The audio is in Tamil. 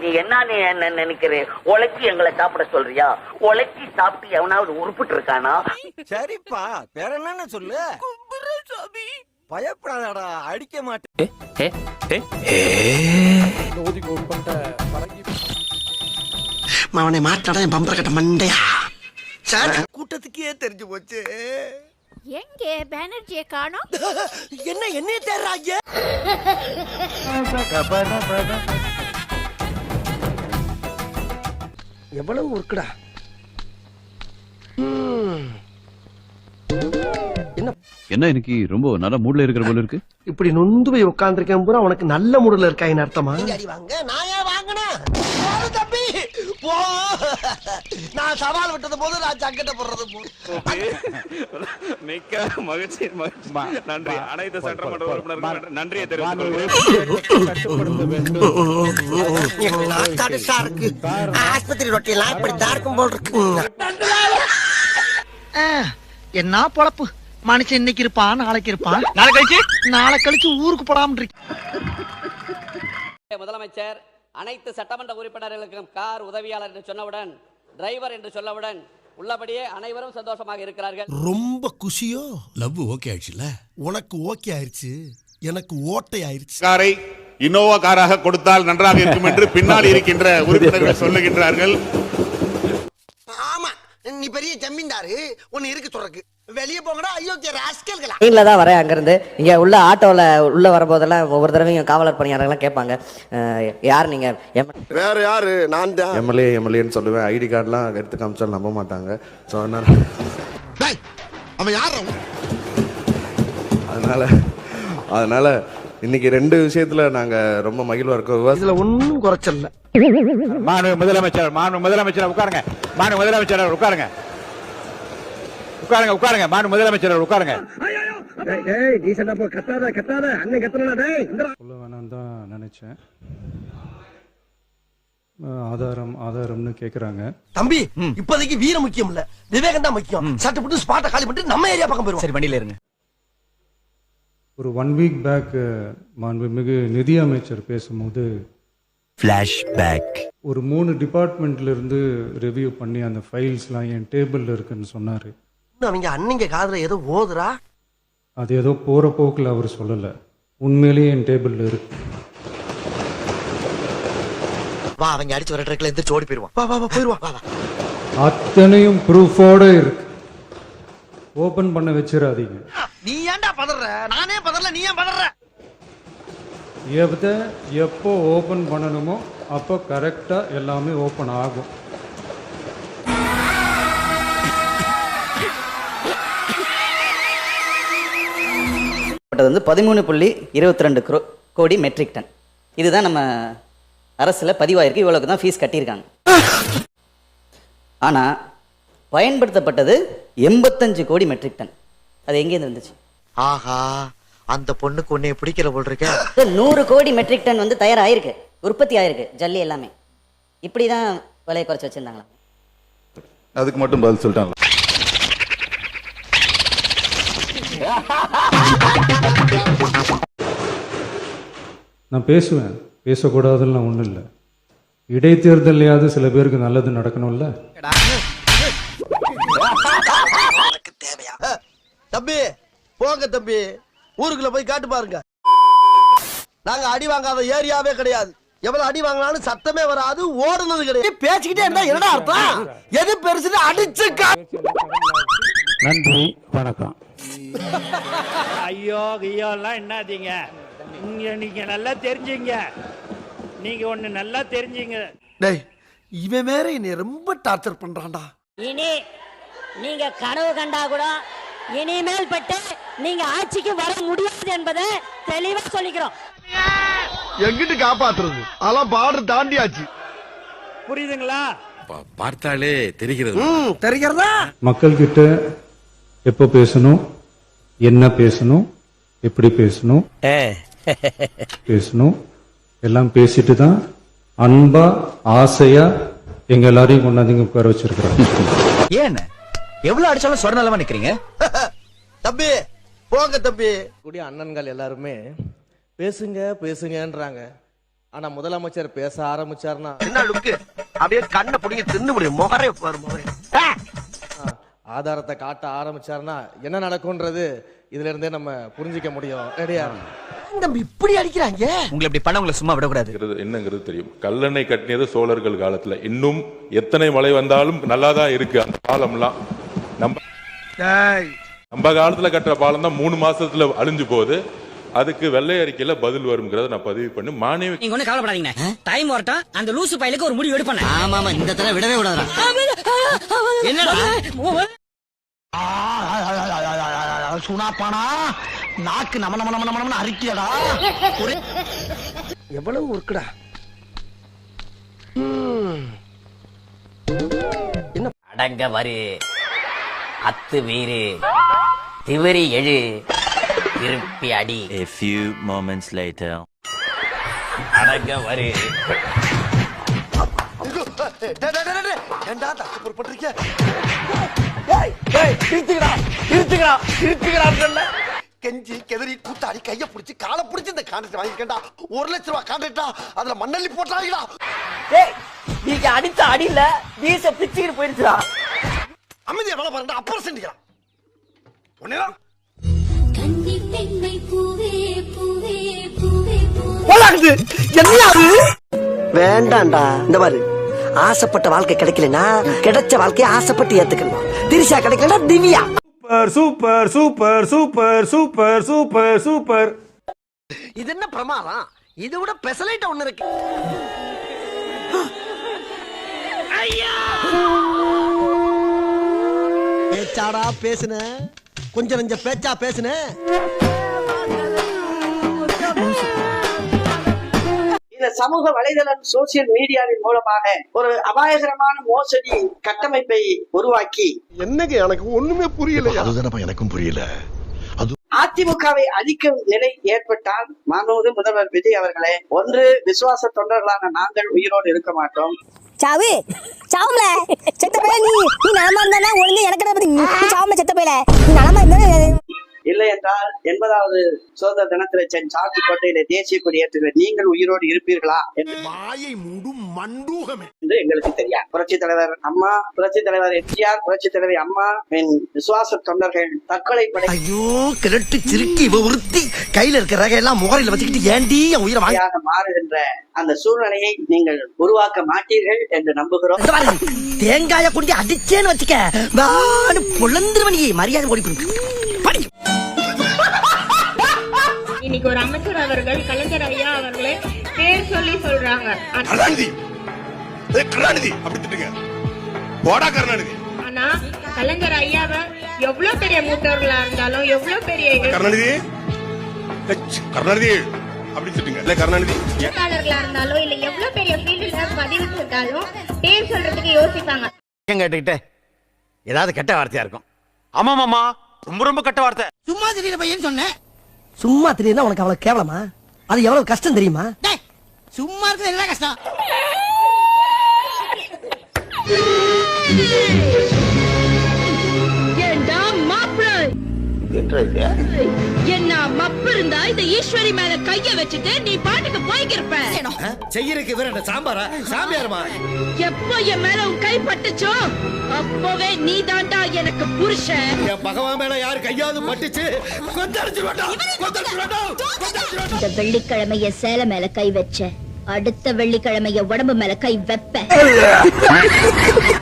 நீ என்ன நினைக்கிறேன்? உழைச்சி எங்களை சாப்பிட சொல்றியா? உழைச்சி சாப்பிட்டு எவனாவது உருப்பிட்டு இருக்கானா? சரிப்பா, வேற என்னன்னு சொல்லு. பயப்படாதடா, அடிக்க மாட்டேன். அவனை மாட்டாடா என் பம்பர கட்ட மண்டையா. கூட்டத்துக்கே தெரிஞ்சு போச்சு. எங்கே பானர்ஜியை காணோம்? என்னைய தேடுறாங்க? எவ்வளவு ஒர்க்குடா. என்ன இன்னைக்கு ரொம்ப நல்ல மூட்ல இருக்கிற போல இருக்கு. இப்படி நொந்து போய் உட்கார்ந்துருக்கேன் பூரா உனக்கு நல்ல மூடுல இருக்காயின்னு அர்த்தமா? நான் ஏன் வாங்கினேன் தம்பி? போ, நான் சவால் விட்டது போது நான் சக்கெட்ட போடுறது மிக்க மகிழ்ச்சி. நன்றி. அனைத்து சட்டமன்ற உறுப்பினர்கள் நன்றியை தெரிவித்துக் ஆஸ்பத்திரி ரொட்டியெல்லாம் இப்படி தார்க்கும் போல் இருக்கு. என்ன பொழப்பு மனுஷன் இன்னைக்கு இருப்பான் நாளைக்கு இருப்பான் நாளை கழிச்சு ஊருக்கு போடாம இருக்கு. முதலமைச்சர் அனைத்து சட்டமன்ற உறுப்பினர்களுக்கும் கார் உதவியாளர் என்று சொன்னவுடன், டிரைவர் என்று சொல்லவுடன் உள்ளபடியே அனைவரும் சந்தோஷமாக இருக்கிறார்கள். ரொம்ப குஷியோ? லவ் ஓகே ஆயிடுச்சுல? உனக்கு ஓகே ஆயிடுச்சு, எனக்கு ஓட்டை ஆயிடுச்சு. காரை இனோவா காராக கொடுத்தால் நன்றாக இருக்கும் என்று பின்னால் இருக்கின்ற உறுப்பினர்கள் சொல்லுகின்றார்கள். ஆமா, நீ பெரிய ஜமீன்தாரு, உன்னை இருக்கு சொல்றக்கு. வெளியே போங்கடா அயோக்கிய ராஸ்கல்களா. ட்ரெயின்ல தான் வரேன். அங்கிருந்து இங்க உள்ள ஆட்டோல உள்ள வரும்போதெல்லாம் ஒவ்வொரு தடவையும் காவலர் பணியாளர்கள்லாம் கேட்பாங்க, யார் நீங்க? வேற யாரு? நான் தான் எம்எல்ஏன்னு சொல்லுவேன். ஐடி கார்டுலாம் எடுத்து காமிச்சாலும் நம்ப மாட்டாங்க. ஸோ அதனால இன்னைக்கு 2 விஷயத்துல நாங்க ரொம்ப மகிழ்வா இருக்கோம். இதுல ஒன்னும் குறைச்சல. மாண்பு முதலமைச்சர் உட்காருங்க. மாண்பு முதலமைச்சர் உட்காருங்க. மாண்பு முதலமைச்சர் உட்காருங்க. சொல்ல வேணாம் தான் நினைச்சேன். ஆதாரம்னு கேக்குறாங்க. தம்பி, இப்போதைக்கு வீரம் முக்கியம் இல்ல, விவேகம் தான் முக்கியம். சட்டு புட்டு ஸ்பாட்டை காலி பண்ணிட்டு நம்ம ஏரியா பக்கம் போயிருவோம். சரி, வண்டியில இருங்க. ஒரு 1 வீக் பேக் மாண்புமிகு நிதி அமைச்சர் பேசும்போது ஒரு 3 டிபார்ட்மெண்ட்ல இருந்து ரிவ்யூ பண்ணி அந்த ஃபைல்ஸ்லாம் என் டேபிள்ல இருக்குன்னு சொன்னாரு. அவங்க அன்னைங்க காதுல ஏதோ ஓதுரா. அது ஏதோ போற போக்குல அவர் சொல்லல, உண்மையிலேயே என் டேபிள்ல இருக்கு. வா, அவங்க அடிச்சு வர ட்ரக்ல எந்திரிச்சு ஓடி போயிருவான். வா வா போயிருவான். வா. அத்தனையும் ப்ரூஃபோட இருக்கு. ஓபன் பண்ண வச்சிடாதீங்க. நீ ஏன்டா பதற? நானே பதறல, நீ ஏன் பதற? எப்போ ஓபன் பண்ணணுமோ அப்போ கரெக்டா எல்லாமே ஓபன் ஆகும். வந்து 13.22 கோடி மெட்ரிக் டன். இதுதான் நம்ம அரசுல பதிவாயிருக்கு. இவ்வளவுக்கு தான் ஃபீஸ் கட்டியிருக்காங்க. ஆனா பயன்படுத்தப்பட்டது 85 கோடி மெட்ரிக் டன். அது எங்கேருந்து வந்துச்சு? ஆஹா, அந்த பொண்ணுக்கு உன்னை பிடிக்கிற போல் இருக்க. 100 கோடி மெட்ரிக் டன் வந்து தயாராயிருக்கு, உற்பத்தி ஆயிருக்கு, ஜல்லி எல்லாமே. இப்படிதான் விலையை குறைச்சு வச்சிருந்தாங்களா? அதுக்கு மட்டும் பதில் சொல்லிட்டாங்க. நான் பேசுவேன், பேசக்கூடாதுன்னு ஒன்றும் இல்லை. இடைத்தேர்தலையாவது சில பேருக்கு நல்லது நடக்கணும்ல. தம்பி போங்க தம்பி, ஊருக்குள்ள போய் காட்டு பாருங்க. நாங்க அடி வாங்காத ஏரியாவே கிடையாது. எவ்வளவு அடி வாங்கினாலும் சத்தமே வராது, ஓடுனது கிடையாது. பேசிக்கிட்டே இருந்தா என்னடா அர்த்தம்? எது பெருசுன்னு அடிச்சு. நன்றி, வணக்கம். ஐயோ ஐயோலாம் என்னாதீங்க. நீங்க நல்லா தெரிஞ்சுங்க. நீங்க ஒண்ணு நல்லா தெரிஞ்சுங்க. டேய், இவன் வேற என்னை ரொம்ப டார்ச்சர் பண்றான்டா. இனி நீங்க கனவு கண்டா கூட இனிமேல் பட்டு நீங்க ஆட்சிக்கு வர முடியாது என்பதை தெளிவா சொல்லிக்கிறோம். எங்கிட்டு காப்பாத்துறது? அதெல்லாம் பார்டர் தாண்டியாச்சு. புரியுதுங்களா? பார்த்தாலே தெரிகிறது. தெரிகிறதா? மக்கள் கிட்ட எப்போ பேசணும், என்ன பேசணும், எப்படி பேசணும் எல்லாம் பேசிட்டு தான் அன்பா ஆசையா எங்க எல்லாரையும் கொண்டாந்து உட்கார வச்சிருக்கிறோம். ஏன் எவ்வளவு அடிச்சாலும் சொர்ணலமா நிக்கிறீங்க? தம்பி போங்க தம்பி. கூடிய அண்ணன்கள் எல்லாருமே பேசுங்கன்றாங்க. ஆனா முதலமைச்சர் பேச ஆரம்பிச்சாருன்னா என்ன லுக்கு அப்படியே கண்ணை பிடிங்க தின்னு முடியும் முகரே பாரு முகரே ஆதாரத்தை காட்ட ஆரம்பிச்சாருன்னா என்ன நடக்கும்ன்றது இதுல இருந்தே நம்ம புரிஞ்சிக்க முடியும். ரெடியா தம்பி இப்படி அடிக்கிறாங்க உங்களை இப்படி பண்ண உங்களை சும்மா விடக்கூடாது. என்னங்கிறது தெரியும். கல்லணை கட்டினது சோழர்கள் காலத்துல. இன்னும் எத்தனை மழை வந்தாலும் நல்லா தான் இருக்கு அந்த பாலம்லாம். நம்ம காலத்துல கட்டுற பாலம் தான் 3 மாசத்துல அழிஞ்சு போகுது. அதுக்கு வெள்ளை அறிக்கையில பதில் வரும்ங்கறத நான் பதிவு பண்ணி மானிய. நீங்க ஒண்ணு கவலைப்படாதீங்க, டைம் வரட்டும் அந்த லூசு பையலுக்கு ஒரு முடிவு எடுப்பேன். ஆமா ஆமா, இந்த தடவை விடவே விடாதடா. என்னடா சுனாப்பானா நாக்கு நம நம நம நம அரிக்கியடா. எவ்வளவு ஒர்க்குடா. என்ன அடங்க வரு அத்து வீரு திவரி எழு திருப்பி அடி. A few moments later. அடங்க வரு ஏண்டா தப்பு பொறுப்பட்டிருக்க? கெஞ்சி கெதறி கூத்தாடி கைய புடிச்சு காலை புடிச்சு இந்த கான்ட்ராக்ட் வாங்கிக்கண்டா. 1 லட்சம் ரூபாய் கான்ட்ராக்டா, அதுல மண்ணள்ளி போட்டாங்களா? ஏய் நீங்க அடிச்ச அடியில வீச பிச்சுக்கிட்டு போயிருச்சுடா. அமைதியா வேலை பாருடா, அப்புறம் செஞ்சுக்கலாம். ஒண்ணேடா வேண்டாம்டா. இந்த பாரு, ஆசைப்பட்ட வாழ்க்கை கிடைக்கலனா கிடைச்ச வாழ்க்கையை ஆசைப்பட்டு ஏத்துக்கணும். திரிஷா கிடைக்கலனா Divya. Super super super super super super. இது என்ன பிரமாதம்? இதை விட பெசலைட் ஒண்ணு இருக்கு. பேச்சாடா பேசுன, கொஞ்சம் நெஞ்ச பேச்சா பேசுன. இந்த சமூக வலைதளம் சோசியல் மீடியாவின் மூலமாக ஒரு அபாயகரமான மோசடி கட்டமைப்பை உருவாக்கி என்னங்க எனக்கு ஒண்ணுமே புரியல. அதுதானப்பா எனக்கும் புரியல. அதிமுகவை அழிக்கும் நிலை ஏற்பட்டால் மாண்புமிகு முதல்வர் விஜய் அவர்களே, ஒன்று விசுவாச தொண்டர்களான நாங்கள் உயிரோடு இருக்க மாட்டோம். சாவு சாவுல செத்த பையல நீ நலமா இருந்தானே ஒழுங்கு எனக்கு சாவுல செத்த பையல நீ நலமா இருந்தானே. இல்லை என்றால் 80வது சுதந்திர தினத்திலே சார்ஜ் கோட்டையிலே தேசிய கொடி ஏற்றுகிற நீங்கள் உயிரோடு இருப்பீர்களா மாயை மூடும் மண்டூகமே என்று எங்களுக்கு தெரியாது. புரட்சி தலைவர் அம்மா, புரட்சி தலைவர் எம்ஜிஆர், புரட்சி தலைவி அம்மா, என் விசுவாச தொண்டர்கள் தற்கொலை படை ஐயோ கிரட்டு சிரிக்கி இவ உறுத்தி கையில இருக்கிற ரகையெல்லாம் முகரையில வச்சுக்கிட்டு ஏண்டி என் உயிரை வாங்க மாறுகின்ற அந்த சூழ்நிலையை நீங்கள் உருவாக்க மாட்டீர்கள் என்று நம்புகிறோம். தேங்காய குடி அடிச்சேன்னு வச்சுக்க பொழந்துருவனி மரியாதை ஓடி படி. இன்னைக்கு ஒரு அமைச்சர் அவர்கள் கலைஞர் ஐயா அவர்களை பேர் சொல்லி சொல்றாங்க. ஆனா கலைஞர் ஐயாவை எவ்வளவு பெரிய மூத்தவர்களா இருந்தாலும் எவ்வளவு பெரிய எழுத்தாளர்களா இருந்தாலும் இல்ல எவ்வளவு பெரிய ஃபீல்டுல பதிவு செஞ்சாலும் பேர் சொல்றதுக்கு யோசிப்பாங்க. கேட்டுக்கிட்டே ஏதாவது கெட்ட வார்த்தையா இருக்கும். ஆமா மாமா, ரொம்ப ரொம்ப கெட்ட வார்த்தை. சும்மா திடீர்னு பையன் சொன்னேன். சும்மா தெரியுதா உனக்கு அவ்வளவு கேவலமா? அது எவ்வளவு கஷ்டம் தெரியுமா? சும்மா இருக்கிறது என்ன கஷ்டம்? ஏண்டா மாப்பிள்ளை என்ன மப்பு இருந்தா இந்த ஈஸ்வரி மேல கைய வச்சுட்டு நீ பாட்டுக்கு போய்க்கிருப்ப. செய்யறதுக்கு வேற சாம்பாரா சாமியாரமா? எப்போ என் மேல உன் கை பட்டுச்சோ அப்பவே நீ தாண்டா எனக்கு புருஷன். என் பகவான் மேல யாரு கையாவது பட்டுச்சு இந்த வெள்ளிக்கிழமைய சேலை மேல கை வச்ச, அடுத்த வெள்ளிக்கிழமைய உடம்பு மேல கை வைப்ப.